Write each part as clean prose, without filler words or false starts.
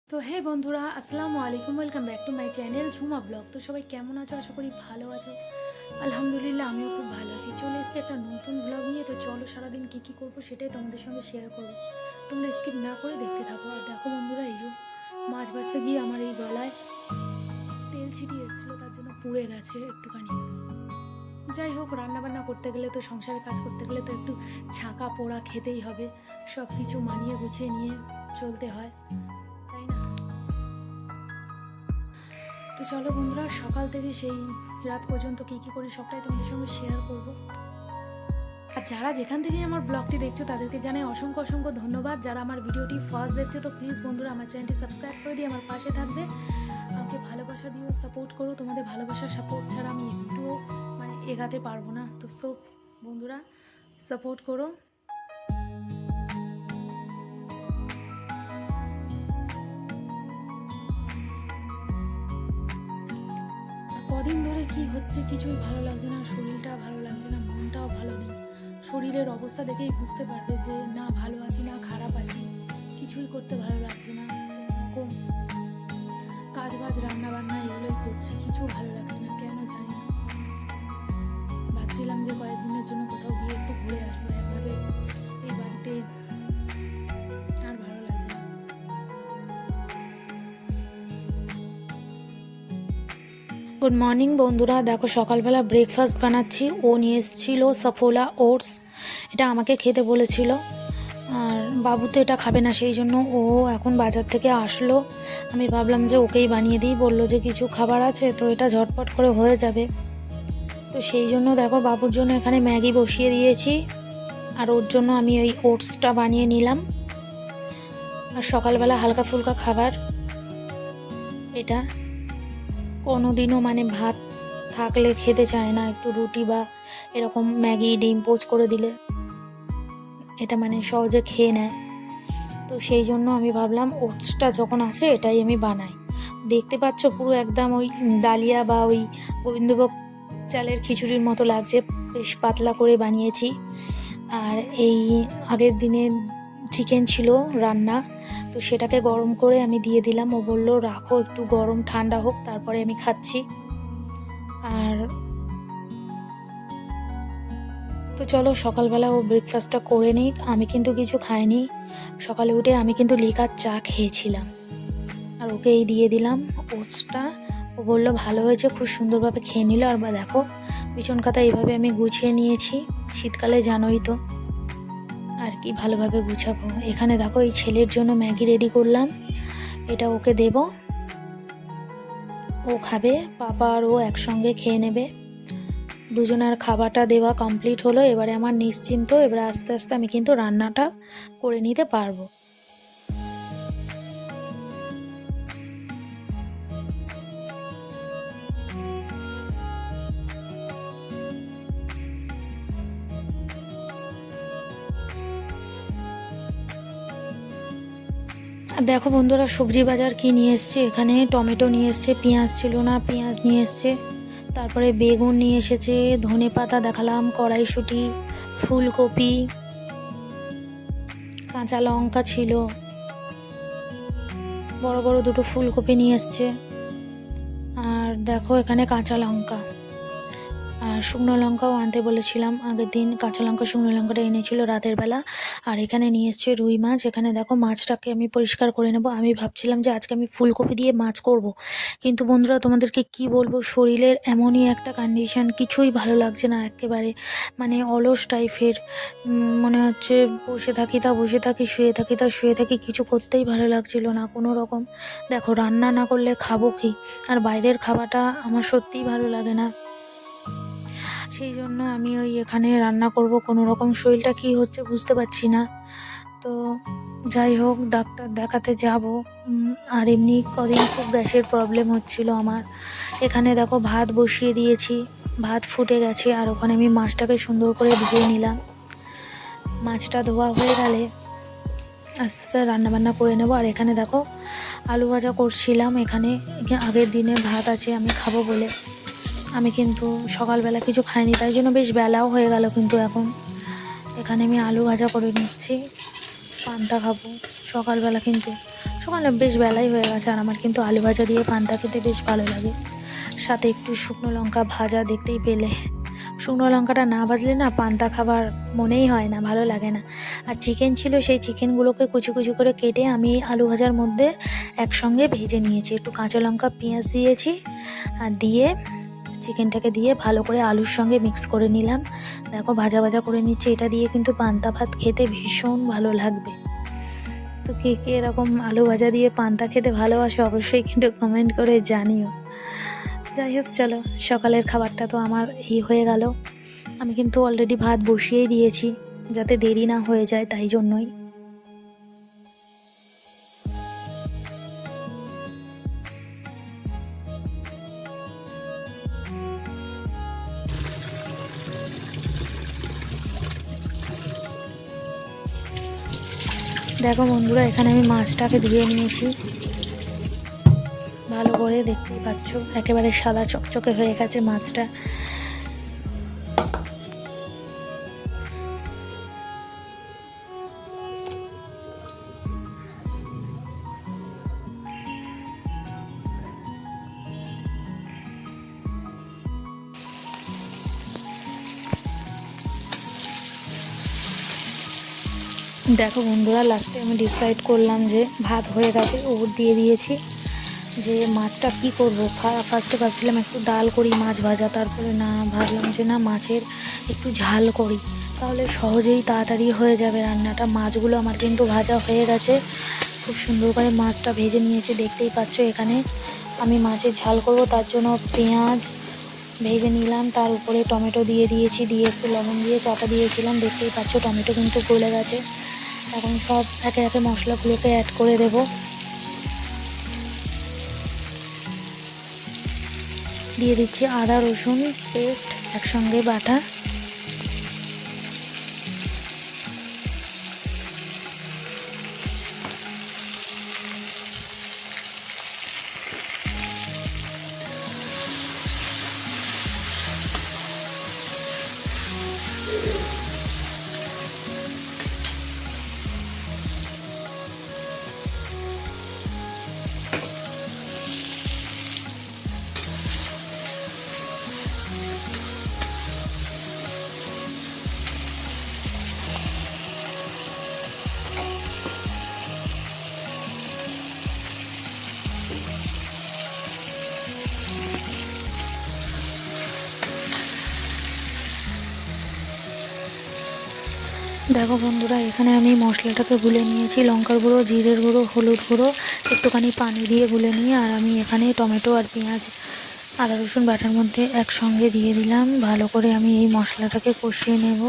তো হে বন্ধুরা, আসসালামু আলাইকুম। Welcome back to my channel Jhuma blog. তো সবাই কেমন আছো? আশা করি ভালো আছো। আলহামদুলিল্লাহ, আমিও খুব ভালো আছি। চলে এসেছি একটা নতুন ব্লগ নিয়ে। তো চলো সারাদিন কী করবো সেটাই তোমাদের সঙ্গে শেয়ার করবো। তোমরা স্কিপ না করে দেখতে থাকো। আর দেখো বন্ধুরা, এই যে মাছ ভাজতে গিয়ে আমার এই গলায় তেল ছিটিয়ে এসেছিলো, তার জন্য পুড়ে গেছে একটুখানি। যাই হোক, রান্নাবান্না করতে গেলে তো, সংসারে কাজ করতে গেলে তো একটু ছাঁকা পোড়া খেতেই হবে। সব কিছু মানিয়ে গুছিয়ে নিয়ে চলতে হয়, তাই না? তো চলো বন্ধুরা, সকাল থেকে সেই রাত পর্যন্ত কী করি সবটাই তোমাদের সঙ্গে শেয়ার করব। আর যারা যেখান থেকেই আমার ব্লগটি দেখছো তাদেরকে জানাই অসংখ্য অসংখ্য ধন্যবাদ। যারা আমার ভিডিওটি ফার্স্ট দেখছো, তো প্লিজ বন্ধুরা আমার চ্যানেলটি সাবস্ক্রাইব করে দিয়ে আমার পাশে থাকবে। আমাকে ভালোবাসা দিও, সাপোর্ট করো। তোমাদের ভালোবাসার সাপোর্ট ছাড়া আমি একটুও এগাতে পারবো না। তো সব বন্ধুরা, সাপোর্ট করো। কদিন ধরে কি হচ্ছে কিছুই ভালো লাগছে না, শরীরটা ভালো লাগছে না, মনটাও ভালো নেই। শরীরের অবস্থা দেখেই বুঝতে পারবে যে না ভালো আছি না খারাপ আছি। কিছুই করতে ভালো লাগছে না। কম কাজ বাজ রান্না বান্না এগুলোই করছি, কিছু ভালো লাগছে না, কেন জানি না। ভাবছিলাম যে কয়েকদিনের জন্য কোথাও গিয়ে একটু ঘুরে আসবো, একভাবে এই বাড়িতে আর ভালো লাগছে না। গুড মর্নিং বন্ধুরা, দেখো সকালবেলা ব্রেকফাস্ট বানাচ্ছি। ও নিয়ে এসেছিল সফোলা ওটস, এটা আমাকে খেতে বলেছিল। আর বাবু তো এটা খাবে না, সেই জন্য ও এখন বাজার থেকে আসলো। আমি ভাবলাম যে ওকেই বানিয়ে দিই, বললো যে কিছু খাবার আছে তো এটা ঝটপট করে হয়ে যাবে। তো সেই জন্য দেখো বাবুর জন্য এখানে ম্যাগি বসিয়ে দিয়েছি, আর ওর জন্য আমি ওই ওটসটা বানিয়ে নিলাম। আর সকালবেলা হালকা ফুলকা খাবার এটা। কোনো দিনও ভাত থাকলে খেতে চায় না, একটু রুটি বা এরকম ম্যাগি ডিম পোচ করে দিলে এটা সহজে খেয়ে নেয়। তো সেই জন্য আমি ভাবলাম ওটসটা যখন আছে এটাই আমি বানাই। দেখতে পাচ্ছ পুরো একদম ওই ডালিয়া বা ওই গোবিন্দভোগ চালের খিচুড়ির মতো লাগছে, বেশ পাতলা করে বানিয়েছি। আর এই আগের দিনের চিকেন ছিল রান্না, তো সেটাকে গরম করে আমি দিয়ে দিলাম। ও বললো রাখো একটু গরম ঠান্ডা হোক, তারপরে আমি খাচ্ছি। আর তো চলো সকালবেলা ও ব্রেকফাস্টটা করে নিই, আমি কিন্তু কিছু খাইনি। সকালে উঠে আমি কিন্তু লিকার চা খেয়েছিলাম, আর ওকে এই দিয়ে দিলাম ওটসটা। ও বললো ভালো হয়েছে, খুব সুন্দরভাবে খেয়ে নিল। আর বা দেখো বিছন কাতা এইভাবে আমি গুছিয়ে নিয়েছি, শীতকালে জানোই তো আর কি ভালোভাবে গুছাবো। এখানে দেখো এই ছেলের জন্য ম্যাগি রেডি করলাম, এটা ওকে দেব, ও খাবে। পাপা আর ও একসঙ্গে খেয়ে নেবে। দুজনের খাবারটা দেওয়া কমপ্লিট হলো, এবারে আমার নিশ্চিন্ত। এবারে আস্তে আস্তে আমি কিন্তু রান্নাটা করে নিতে পারবো। আর দেখো বন্ধুরা, সবজি বাজার কি নিয়ে এসছে। এখানে টমেটো নিয়ে এসছে, পেঁয়াজ ছিল না, পেঁয়াজ নিয়ে এসছে। তারপরে বেগুন নিয়ে এসেছে, ধনে পাতা দেখালাম, কড়াইশুঁটি, ফুলকপি, কাঁচা লঙ্কা ছিল, বড় বড় দুটো ফুলকপি নিয়ে এসছে। আর দেখো এখানে কাঁচা লঙ্কা আর শুকনো লঙ্কাও আনতে বলেছিলাম আগের দিন, কাঁচা লঙ্কা শুকনো লঙ্কাটা এনেছিল রাতের বেলা। আর এখানে নিয়ে এসছে রুই মাছ। এখানে দেখো মাছটাকে আমি পরিষ্কার করে নেব। আমি ভাবছিলাম যে আজকে আমি ফুলকপি দিয়ে মাছ করব, কিন্তু বন্ধুরা তোমাদেরকে কি বলবো, শরীরের এমনই একটা কন্ডিশন, কিছুই ভালো লাগছে না একেবারে, অলস টাইপের। মনে হচ্ছে বসে থাকি তা বসে থাকি, শুয়ে থাকি তা শুয়ে থাকি, কিছু করতেই ভালো লাগছিল না কোনো রকম। দেখো রান্না না করলে খাবো কি, আর বাইরের খাবারটা আমার সত্যিই ভালো লাগে না। সেই জন্য আমি ওই এখানে রান্না করব কোনো রকম। শরীরটা কি হচ্ছে বুঝতে পারছি না। তো যাই হোক, ডাক্তার দেখাতে যাব। আর এমনি কদিন খুব গ্যাসের প্রবলেম হচ্ছিল আমার। এখানে দেখো ভাত বসিয়ে দিয়েছি, ভাত ফুটে গেছে। আর ওখানে আমি মাছটাকে সুন্দর করে ধুয়ে নিলাম। মাছটা ধোয়া হয়ে গেলে আস্তে আস্তে রান্নাবান্না করে নেব। আর এখানে দেখো আলু ভাজা করছিলাম। এখানে আগের দিনে ভাত আছে, আমি খাবো বলে আমি কিন্তু সকালবেলা কিছু খাইনি, তাই জন্য বেশ বেলাও হয়ে গেল। কিন্তু এখন এখানে আমি আলু ভাজা করে নিচ্ছি, পান্তা খাবো সকালবেলা। কিন্তু সকালে বেশ বেলাই হয়ে গেছে, আর আমার কিন্তু আলু ভাজা দিয়ে পান্তা খেতে বেশ ভালো লাগে, সাথে একটু শুকনো লঙ্কা ভাজা, দেখতেই পেলে শুকনো লঙ্কাটা না ভাজলে না পান্তা খাবার মনেই হয় না, ভালো লাগে না। আর চিকেন ছিল, সেই চিকেনগুলোকে কুচি কুচি করে কেটে আমি আলু ভাজার মধ্যে একসঙ্গে ভেজে নিয়েছি, একটু কাঁচা লঙ্কা পেঁয়াজ দিয়েছি, আর দিয়ে চিকেনটাকে দিয়ে ভালো করে আলুর সঙ্গে মিক্স করে নিলাম। দেখো ভাজা ভাজা করে নিচ্ছি, এটা দিয়ে কিন্তু পান্তা ভাত খেতে ভীষণ ভালো লাগবে। তো কে কে এরকম আলু ভাজা দিয়ে পান্তা খেতে ভালোবাসে অবশ্যই কিন্তু কমেন্ট করে জানিও। যাই হোক, চলো, সকালের খাবারটা তো আমার এই হয়ে গেল। আমি কিন্তু অলরেডি ভাত বসিয়েই দিয়েছি, যাতে দেরি না হয়ে যায়, তাই জন্যই। দেখো বন্ধুরা, এখানে আমি মাছটাকে ধুয়ে নিয়েছি ভালো করে, দেখতেই পাচ্ছ একেবারে সাদা চকচকে হয়ে গেছে মাছটা। দেখো বন্ধুরা, লাস্টে আমি ডিসাইড করলাম যে ভাত হয়ে গেছে, ওপর দিয়ে দিয়েছি, যে মাছটা কি করব। ফার্স্টে ভাবছিলাম একটু ডাল করি, মাছ ভাজা, তারপরে না, ভাবলাম যে না, মাছের একটু ঝাল করি, তাহলে সহজেই তাড়াতাড়ি হয়ে যাবে রান্নাটা। মাছগুলো আমার কিন্তু ভাজা হয়ে গেছে, খুব সুন্দর করে মাছটা ভেজে নিয়েছি, দেখতেই পাচ্ছ। এখানে আমি মাছের ঝাল করব, তার জন্য পেঁয়াজ ভেজে নিলাম, তার উপরে টমেটো দিয়ে দিয়েছি, দিয়ে একটু লবণ দিয়ে চাপা দিয়েছিলাম, দেখতেই পাচ্ছ টমেটো কিন্তু গলে গেছে। এখন সব একে একে মশলাগুলোকে অ্যাড করে দেব। দিয়ে দিচ্ছি আদা রসুন পেস্ট একসঙ্গে বাটা, দেখো বন্ধুরা, এখানে আমি মশলাটাকে গুলে নিয়েছি, লঙ্কার গুঁড়ো, জিরের গুঁড়ো, হলুদ গুঁড়ো, একটুখানি পানি দিয়ে গুলে নিয়ে, আর আমি এখানে টমেটো আর পেঁয়াজ আদা রসুন বাটার মধ্যে একসঙ্গে দিয়ে দিলাম। ভালো করে আমি এই মশলাটাকে কষিয়ে নেব।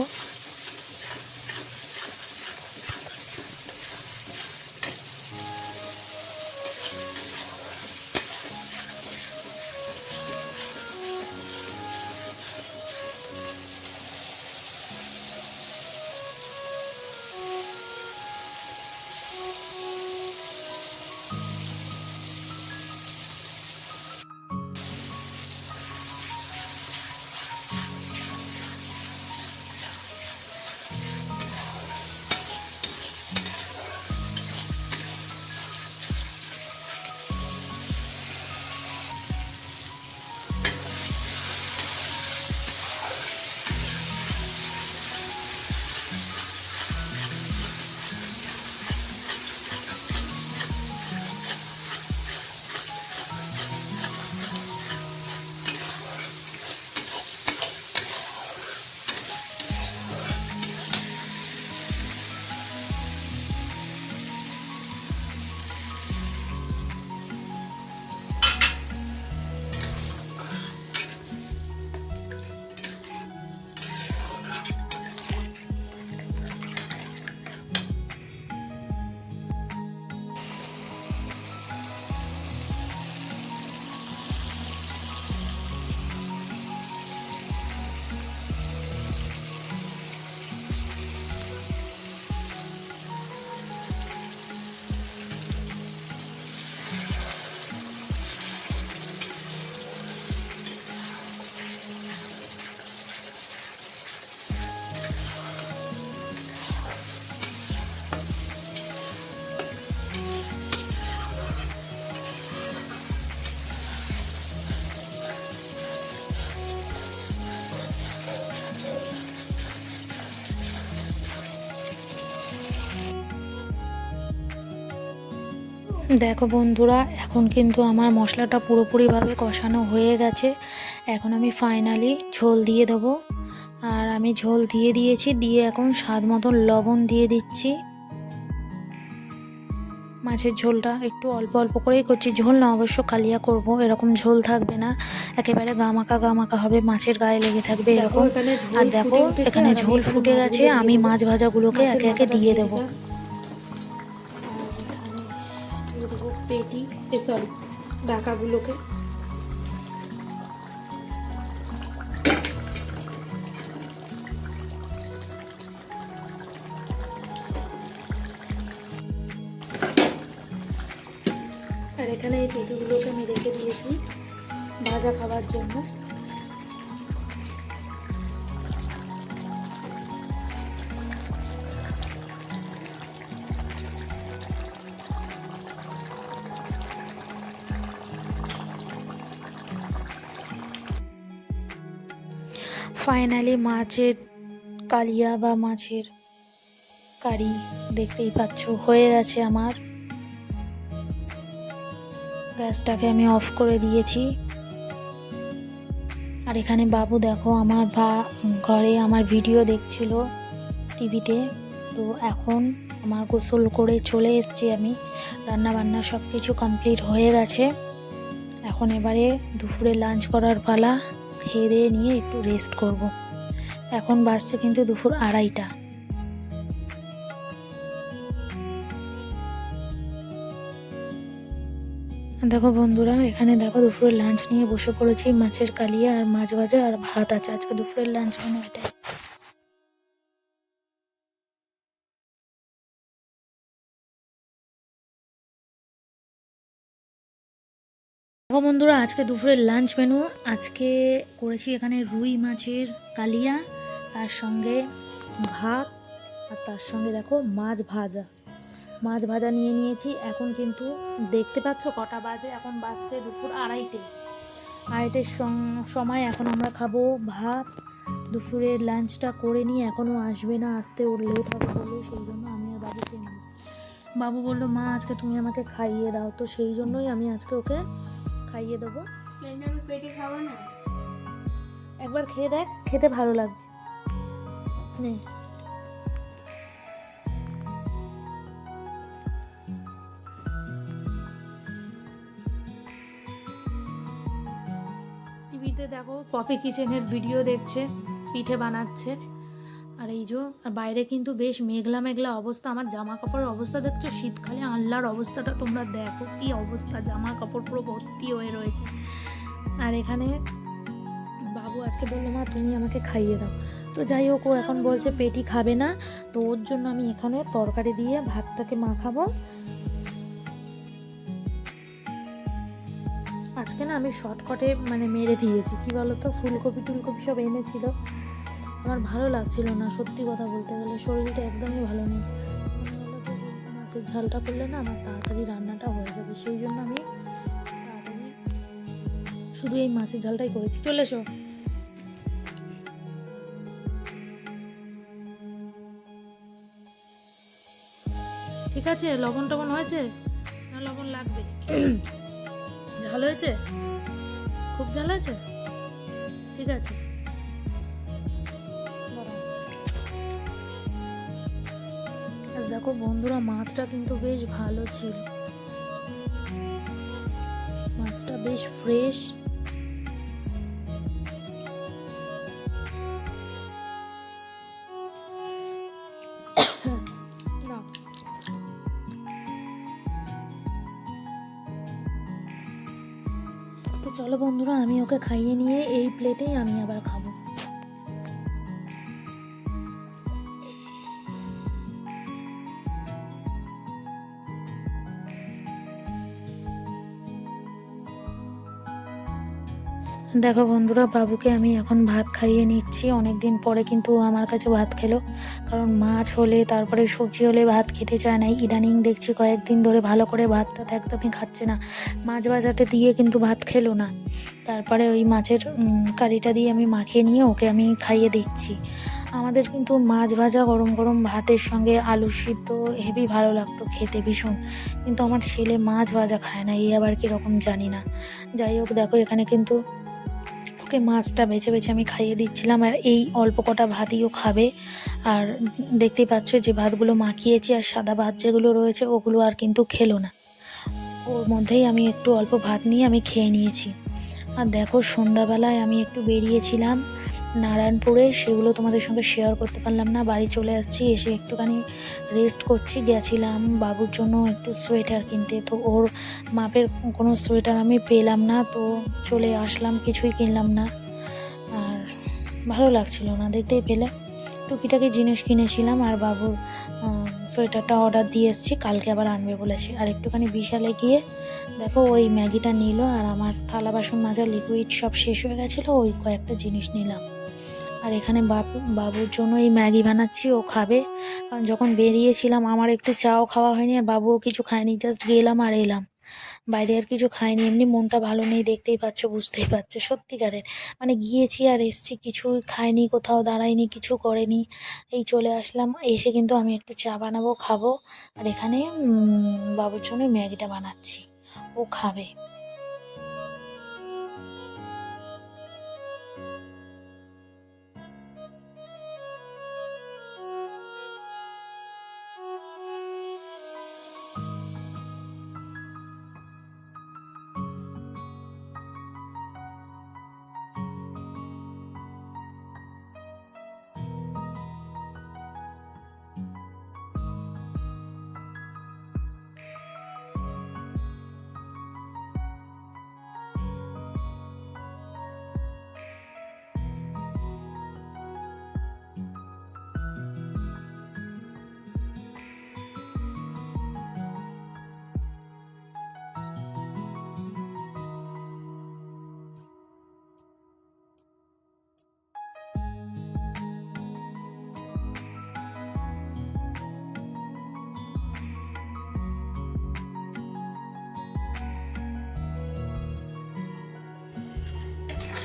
দেখো বন্ধুরা, এখন কিন্তু আমার মশলাটা পুরোপুরিভাবে কষানো হয়ে গেছে। এখন আমি ফাইনালি ঝোল দিয়ে দেবো। আর আমি ঝোল দিয়ে দিয়েছি, দিয়ে এখন স্বাদ মতন লবণ দিয়ে দিচ্ছি। মাছের ঝোলটা একটু অল্প অল্প করেই করছি, ঝোল না অবশ্য কালিয়া করব, এরকম ঝোল থাকবে না, একেবারে গামাকা গামাকা হবে, মাছের গায়ে লেগে থাকবে এরকম। আর দেখো এখানে ঝোল ফুটে গেছে, আমি মাছ ভাজাগুলোকে একে একে দিয়ে দেবো। পেটি সরি ডাকাগুলোকে আর এখানে এই পেটিগুলোকে আমি রেখে দিয়েছি ভাজা খাবার জন্য। ফাইনালি মাছের কালিয়া বা মাছের কারি দেখতেই পাচ্ছ হয়ে গেছে আমার। গ্যাসটাকে আমি অফ করে দিয়েছি। আর এখানে বাবু দেখো আমার ঘরে আমার ভিডিও দেখছিল টিভিতে। তো এখন আমার গোসল করে চলে এসেছি, আমি রান্না বান্না সব কিছু কমপ্লিট হয়ে গেছে। এখন এবারে দুপুরে লাঞ্চ করার পালা, খেয়ে দিয়ে নিয়ে একটু রেস্ট করব। এখন বাজছে কিন্তু দুপুর 2:30। দেখো বন্ধুরা, এখানে দেখো দুপুরের লাঞ্চ নিয়ে বসে পড়েছি, মাছের কালিয়া আর মাছ ভাজা আর ভাত আছে। আজকে দুপুরের লাঞ্চ মানে এটাই। দেখো বন্ধুরা, আজকে দুপুরের লাঞ্চ মেনু আজকে করেছি এখানে রুই মাছের কালিয়া, তার সঙ্গে ভাত, আর তার সঙ্গে দেখো মাছ ভাজা নিয়ে নিয়েছি। এখন কিন্তু দেখতে পাচ্ছ কটা বাজে, এখন বাজছে দুপুর 2:30 সময়। এখন আমরা খাবো ভাত। দুপুরের লাঞ্চটা করে নিয়ে এখনও আসবে না, আসতে ওর লেট হবে বলে, সেই জন্য আমি আর বাবুকে নিই। বাবু বললো মা আজকে তুমি আমাকে খাইয়ে দাও, তো সেই জন্যই আমি আজকে ওকে খাইয়ে দেবো। আমি পেটে খাবো না, একবার খেয়ে দেখ, খেতে ভালো লাগবে। নে টিভিতে দেখো পপি কিচেনের ভিডিও দেখছে, পিঠে বানাচ্ছে। আর এই যে আর বাইরে কিন্তু বেশ মেঘলা মেঘলা অবস্থা। আমার জামা কাপড়ের অবস্থা দেখছো, শীতকালে আল্লাহর অবস্থাটা তোমরা দেখো কি অবস্থা, জামা কাপড় পুরো ভর্তি হয়ে রয়েছে। আর এখানে বাবু আজকে বললো মা তুমি আমাকে খাইয়ে দাও, তো যাই হোক ও এখন বলছে পেটি খাবে না, তো ওর জন্য আমি এখানে তরকারি দিয়ে ভাতটাকে মাখাবো। আজকে না আমি শর্টকাটে মানে মেরে দিয়েছি, কি বলতো, ফুলকপি টুলকপি সব এনেছিল, আমার ভালো লাগছিল না সত্যি কথা বলতে গেলে, শরীরটা একদমই ভালো নেই। মাছের ঝালটা করলে না আমার তাড়াতাড়ি রান্নাটা হয়ে যাবে, সেই জন্য আমি তাড়াতাড়ি শুধু এই মাছের ঝালটাই করেছি। চলে এসো। ঠিক আছে, লবণ টবণ হয়েছে না? লবণ লাগবে। ঝাল হয়েছে? খুব ঝাল হয়েছে? ঠিক আছে। দেখো বন্ধুরা, মাছটা কিন্তু বেশ ভালো ছিল, মাছটা বেশ ফ্রেশ। তো চলো বন্ধুরা, আমি ওকে খাইয়ে নিয়ে এই প্লেটেই আমি আবার খাবো। দেখো বন্ধুরা, বাবুকে আমি এখন ভাত খাইয়ে নিচ্ছি। অনেক দিন পরে কিন্তু ও আমার কাছে ভাত খেলো, কারণ মাছ হলে তারপরে সবজি হলে ভাত খেতে চায় না। ইদানিং দেখছি কয়েকদিন ধরে ভালো করে ভাতটা একদমই খাচ্ছে না, মাছ ভাজাটা দিয়ে কিন্তু ভাত খেলো না। তারপরে ওই মাছের কারিটা দিয়ে আমি মাখিয়ে নিয়ে ওকে আমি খাইয়ে দিচ্ছি। আমাদের কিন্তু মাছ ভাজা গরম গরম ভাতের সঙ্গে আলু সিদ্ধ হেবি ভালো লাগতো খেতে ভীষণ, কিন্তু আমার ছেলে মাছ ভাজা খায় না, এই আবার কীরকম জানি না। যাই হোক, দেখো এখানে কিন্তু ওকে মাছটা বেছে বেছে আমি খাইয়ে দিচ্ছিলাম, আর এই অল্প কটা ভাতই ও খাবে। আর দেখতেই পাচ্ছ যে ভাতগুলো মাখিয়েছি, আর সাদা ভাত যেগুলো রয়েছে ওগুলো আর কিন্তু খেলো না। ওর মধ্যেই আমি একটু অল্প ভাত নিয়ে আমি খেয়ে নিয়েছি। আর দেখো সন্ধ্যাবেলায় আমি একটু বেরিয়েছিলাম নারায়ণপুরে, সেগুলো তোমাদের সঙ্গে শেয়ার করতে পারলাম না। বাড়ি চলে আসছি, এসে একটুখানি রেস্ট করছি। গেছিলাম বাবুর জন্য একটু সোয়েটার কিনতে, তো ওর মাপের কোনো সোয়েটার আমি পেলাম না, তো চলে আসলাম, কিছুই কিনলাম না। আর ভালো লাগছিল না, দেখতেই পেলে টুকিটাকি জিনিস কিনেছিলাম। আর বাবুর সোয়েটারটা অর্ডার দিয়ে এসেছি, কালকে আবার আনবে বলেছে। আর একটুখানি বিশালে গিয়ে দেখো ওই ম্যাগিটা নিল, আর আমার থালা বাসন মাজা লিকুইড সব শেষ হয়ে গেছিলো, ওই কয়েকটা জিনিস নিলাম। আর এখানে বাবুর জন্য এই ম্যাগি বানাচ্ছি, ও খাবে। কারণ যখন বেরিয়েছিলাম আমার একটু চাও খাওয়া হয়নি, আর বাবুও কিছু খায়নি, জাস্ট গেলাম আর এলাম, বাইরে আর কিছু খাইনি। এমনি মনটা ভালো নেই, দেখতেই পাচ্ছ, বুঝতেই পারছো, সত্যিকারের মানে গিয়েছি আর এসছি, কিছু খাইনি, কোথাও দাঁড়াইনি, কিছু করেনি, এই চলে আসলাম। এসে কিন্তু আমি একটু চা বানাবো, খাবো। আর এখানে বাবুর জন্য ম্যাগিটা বানাচ্ছি, ও খাবে।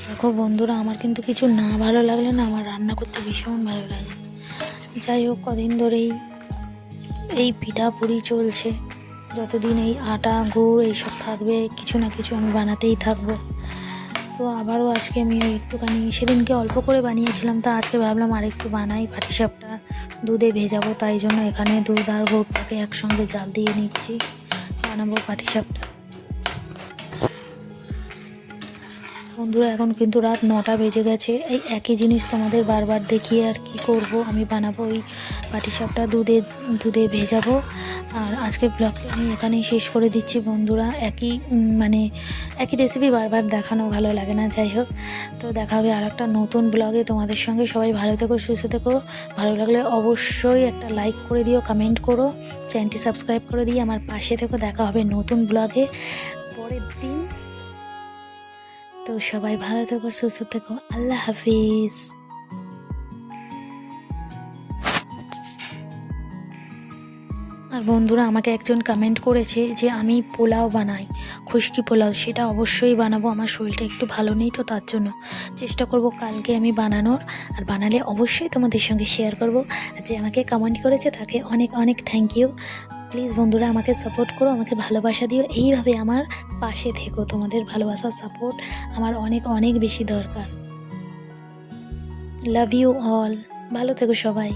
দেখো বন্ধুরা, আমার কিন্তু কিছু না ভালো লাগলে না, আমার রান্না করতে ভীষণ ভালো লাগে। যাই হোক, কদিন ধরেই এই পিঠাপুরি চলছে, যতদিন এই আটা গুড় এইসব থাকবে কিছু না কিছু আমি বানাতেই থাকবো। তো আবারও আজকে আমি একটুখানি, সেদিনকে অল্প করে বানিয়েছিলাম, তো আজকে ভাবলাম আর একটু বানাই। পাটিসাপটা দুধে ভেজাবো, তাই জন্য এখানে দুধ আর গুড়টাকে একসঙ্গে জাল দিয়ে নিচ্ছি, বানাবো পাটিসাপটা। বন্ধুরা, এখন কিন্তু রাত 9টা বেজে গেছে, এই একই জিনিস তোমাদের বারবার দেখিয়ে আর কি করব। আমি বানাবো ওই পাটিসাপটা দুধে ভেজাবো। আর আজকের ব্লগটা আমি এখানেই শেষ করে দিচ্ছি বন্ধুরা। একই রেসিপি বারবার দেখানো ভালো লাগে না। যাই হোক, তো দেখা হবে আর একটা নতুন ব্লগে তোমাদের সঙ্গে। সবাই ভালো থেকো, সুস্থ থেকো। ভালো লাগলে অবশ্যই একটা লাইক করে দিও, কমেন্ট করো, চ্যানেলটি সাবস্ক্রাইব করে দিয়ে আমার পাশে থেকো। দেখা হবে নতুন ব্লগে পরের দিন। তো সবাই ভালো থেকো, সুস্থ থেকো, আল্লাহ হাফিজ। আর বন্ধুরা, আমাকে একজন কমেন্ট করেছে যে আমি পোলাও বানাই, খুশকি পোলাও, সেটা অবশ্যই বানাবো। আমার শরীরটা একটু ভালো নেই, তো তার জন্য চেষ্টা করব কালকে আমি বানানোর। আর বানালে অবশ্যই তোমাদের সঙ্গে শেয়ার করব। আর যে আমাকে কমেন্ট করেছে তাকে অনেক অনেক থ্যাংক ইউ। প্লিজ বন্ধুরা, আমাকে সাপোর্ট করো, আমাকে ভালোবাসা দিও, এইভাবে আমার পাশে থেকো। তোমাদের ভালোবাসা, সাপোর্ট আমার অনেক অনেক বেশি দরকার। Love you all. ভালো থেকো সবাই।